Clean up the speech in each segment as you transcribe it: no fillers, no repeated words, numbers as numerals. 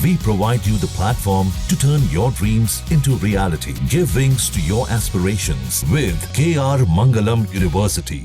We provide you the platform to turn your dreams into reality. Give wings to your aspirations with KR Mangalam University.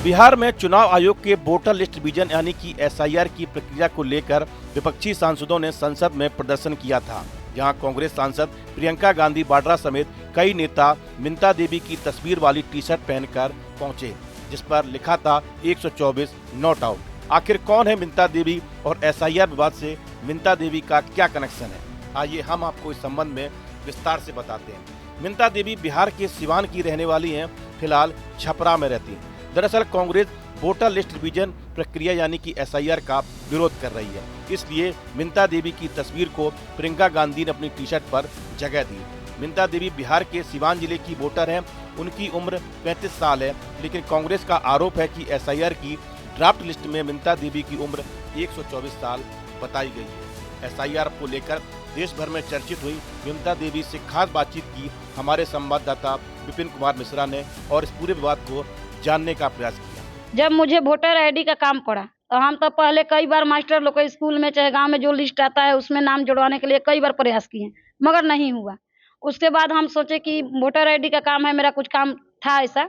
Bihar में चुनाव आयोग के voter list revision यानी कि SIR की प्रक्रिया को लेकर विपक्षी सांसदों ने संसद में प्रदर्शन किया था, जहां कांग्रेस सांसद प्रियंका गांधी वाड्रा समेत कई नेता मिंता देवी की तस्वीर वाली टी शर्ट पहनकर पहुंचे, जिस पर लिखा था 124 नॉट आउट। आखिर कौन है मिंता देवी और एसआईआर विवाद से मिंता देवी का क्या कनेक्शन है, आइए हम आपको इस संबंध में विस्तार से बताते हैं। मिंता देवी बिहार के सिवान की रहने वाली हैं, फिलहाल छपरा में रहती हैं। दरअसल कांग्रेस वोटर लिस्ट रिवीजन प्रक्रिया यानी कि एसआईआर का विरोध कर रही है, इसलिए मिंता देवी की तस्वीर को प्रियंका गांधी ने अपनी टी शर्ट पर जगह दी। मिंता देवी बिहार के सिवान जिले की वोटर हैं, उनकी उम्र 35 साल है, लेकिन कांग्रेस का आरोप है कि एसआईआर की ड्राफ्ट लिस्ट में मिंता देवी की उम्र 124 साल बताई गई है। एसआईआर को लेकर देश भर में चर्चित हुई मिंता देवी से खास बातचीत की हमारे संवाददाता विपिन कुमार मिश्रा ने और इस पूरे विवाद को जानने का प्रयास किया। जब मुझे वोटर आईडी का काम पड़ा तो हम तो पहले कई बार मास्टर लोग के स्कूल में चाहे गांव में जो लिस्ट आता है उसमें नाम जुड़वाने के लिए कई बार प्रयास किए, मगर नहीं हुआ। उसके बाद हम सोचे कि वोटर आईडी का काम है, मेरा कुछ काम था ऐसा,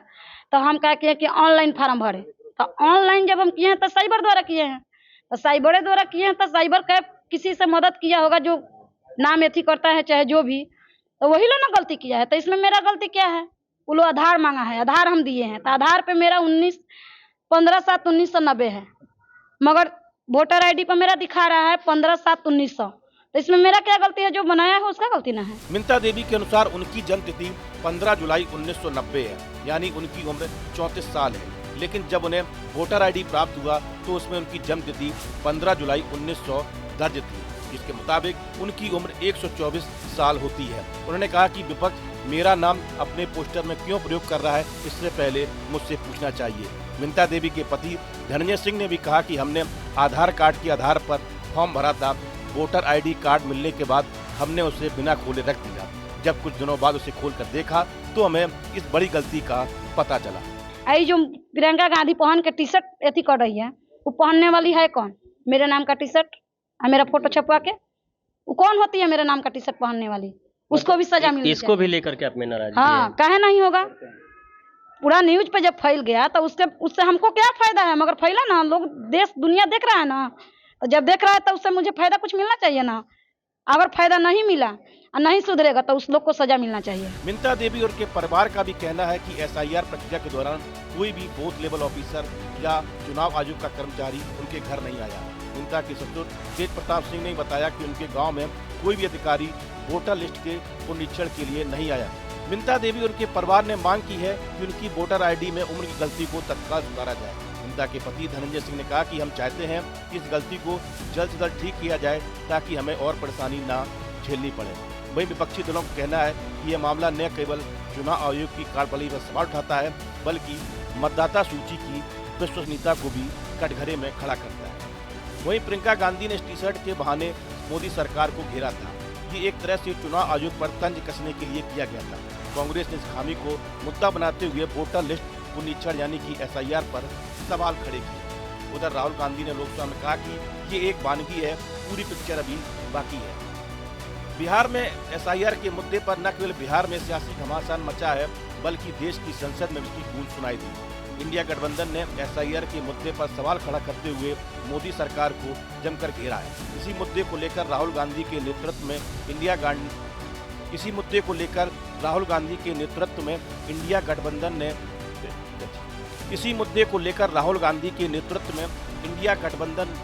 तो हम क्या किए कि ऑनलाइन फार्म भरे। तो ऑनलाइन जब हम किए हैं तो साइबर द्वारा किए हैं, तो साइबर द्वारा किए हैं तो साइबर का किसी से मदद किया होगा जो नाम एथी करता है चाहे जो भी, तो वही लोग ना गलती किया है। तो इसमें मेरा गलती क्या है? वो लोग आधार मांगा है, आधार हम दिए हैं, तो आधार पे मेरा 15/7/1990 है, मगर वोटर आईडी पर मेरा दिखा रहा है 15/7/1900। तो इसमें मेरा क्या गलती है? जो बनाया है उसका गलती ना है। मिंता देवी के अनुसार उनकी जन्म तिथि 15 जुलाई 1990 है, यानी उनकी उम्र 34 साल है, लेकिन जब उन्हें वोटर आईडी प्राप्त हुआ तो उसमें उनकी जन्म तिथि 15 जुलाई 1900 दर्ज थी, जिसके मुताबिक उनकी उम्र 124 साल होती है। उन्होंने कहा कि विपक्ष मेरा नाम अपने पोस्टर में क्यों प्रयोग कर रहा है, इससे पहले मुझसे पूछना चाहिए। मिंता देवी के पति धनंजय सिंह ने भी कहा कि हमने आधार कार्ड के आधार पर फॉर्म भरा था, वोटर आईडी कार्ड मिलने के बाद हमने उसे बिना खोले रख दिया। जब कुछ दिनों बाद उसे खोलकर देखा तो हमें इस बड़ी गलती का पता चला। आई जो प्रियंका गांधी पहन के टी शर्ट एथी कर रही है, वो पहनने वाली है कौन? मेरे नाम का टी शर्ट और मेरा फोटो छपवा के, वो कौन होती है मेरे नाम का टी शर्ट पहनने वाली? उसको भी सजा मिलनी इसको भी लेकर के आप में नाराजगी हाँ, काहे नहीं होगा? पूरा न्यूज पे जब फैल गया तो उससे हमको क्या फायदा है? मगर फैला ना, लोग देश दुनिया देख रहा है ना, तो जब देख रहा है तो उससे मुझे फायदा कुछ मिलना चाहिए ना। अगर फायदा नहीं मिला और नहीं सुधरेगा तो उस लोग को सजा मिलना चाहिए। मिंता देवी और उनके परिवार का भी कहना है कि एसआईआर प्रक्रिया के दौरान कोई भी बूथ लेवल ऑफिसर या चुनाव आयोग का कर्मचारी उनके घर नहीं आया। मिंता के ससुर तेज प्रताप सिंह ने बताया कि उनके गाँव में कोई भी अधिकारी वोटर लिस्ट के पुनरीक्षण के लिए नहीं आया। मिंता देवी और उनके परिवार ने मांग की है कि उनकी वोटर आईडी में उम्र की गलती को तत्काल सुधारा जाए। मिंता के पति धनंजय सिंह ने कहा कि हम चाहते हैं कि इस गलती को जल्द से जल्द ठीक किया जाए ताकि हमें और परेशानी न झेलनी पड़े। वहीं विपक्षी दलों का कहना है कि यह मामला न केवल चुनाव आयोग की कार्यप्रणाली पर सवाल उठाता है, बल्कि मतदाता सूची की विश्वसनीयता को भी कटघरे में खड़ा करता है। वहीं प्रियंका गांधी ने इस टी शर्ट के बहाने मोदी सरकार को घेरा था। ये एक तरह से चुनाव आयोग पर तंज कसने के लिए किया गया था। कांग्रेस ने इस खामी को मुद्दा बनाते हुए वोटर लिस्ट पुनरीक्षण यानी कि एसआईआर पर सवाल खड़े किए। उधर राहुल गांधी ने लोकसभा में कहा कि ये एक वानगी है, पूरी पिक्चर अभी बाकी है। बिहार में एसआईआर के मुद्दे पर न केवल बिहार में सियासी घमासान मचा है, बल्कि देश की संसद में इसकी गूंज सुनाई दी। इंडिया गठबंधन ने एसआईआर के मुद्दे पर सवाल खड़ा करते हुए मोदी सरकार को जमकर घेरा है। इसी मुद्दे को लेकर राहुल गांधी के नेतृत्व में इंडिया गठबंधन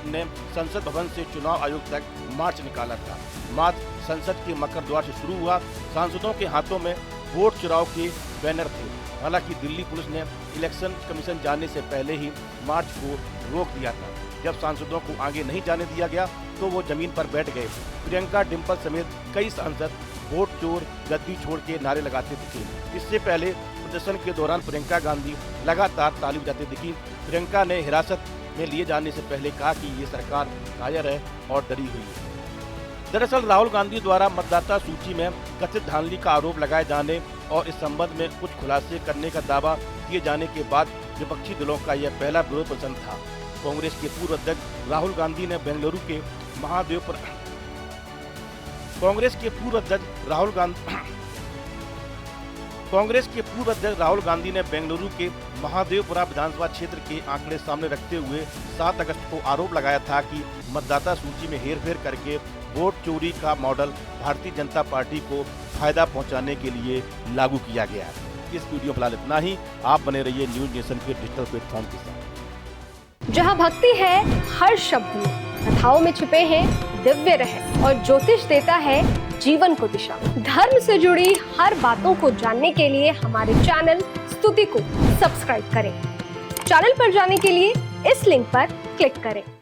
ने संसद भवन से चुनाव आयोग तक मार्च निकाला था। मार्च संसद के मकर द्वार से शुरू हुआ। सांसदों के हाथों में वोट चुराव के बैनर थे। हालांकि दिल्ली पुलिस ने इलेक्शन कमीशन जाने से पहले ही मार्च को रोक दिया था। जब सांसदों को आगे नहीं जाने दिया गया तो वो जमीन पर बैठ गए। प्रियंका, डिम्पल समेत कई सांसद वोट चोर, गद्दी छोड़ के नारे लगाते दिखे। इससे पहले प्रदर्शन के दौरान प्रियंका गांधी लगातार ताली बजाते दिखी। प्रियंका ने हिरासत में लिए जाने से पहले कहा कि ये सरकार कायर है और डरी हुई है। दरअसल राहुल गांधी द्वारा मतदाता सूची में कथित धांधली का आरोप लगाए जाने और इस संबंध में कुछ खुलासे करने का दावा किए जाने के बाद विपक्षी दलों का यह पहला विरोध प्रदर्शन था। कांग्रेस के पूर्व अध्यक्ष राहुल गांधी ने बेंगलुरु के महादेवपुरा कांग्रेस के पूर्व अध्यक्ष राहुल गांधी ने बेंगलुरु के महादेवपुरा विधानसभा क्षेत्र के आंकड़े सामने रखते हुए 7 अगस्त को आरोप लगाया था कि मतदाता सूची में हेरफेर करके वोट चोरी का मॉडल भारतीय जनता पार्टी को फायदा पहुंचाने के लिए लागू किया गया है। इस वीडियो फिलहाल इतना ही। आप बने रहिए न्यूज नेशन के डिजिटल प्लेटफॉर्म के साथ। जहां भक्ति है हर शब्द में, कथाओं में छुपे हैं दिव्य रहस्य और ज्योतिष देता है जीवन को दिशा। धर्म से जुड़ी हर बातों को जानने के लिए हमारे चैनल स्तुति को सब्सक्राइब करें। चैनल पर जाने के लिए इस लिंक पर क्लिक करें।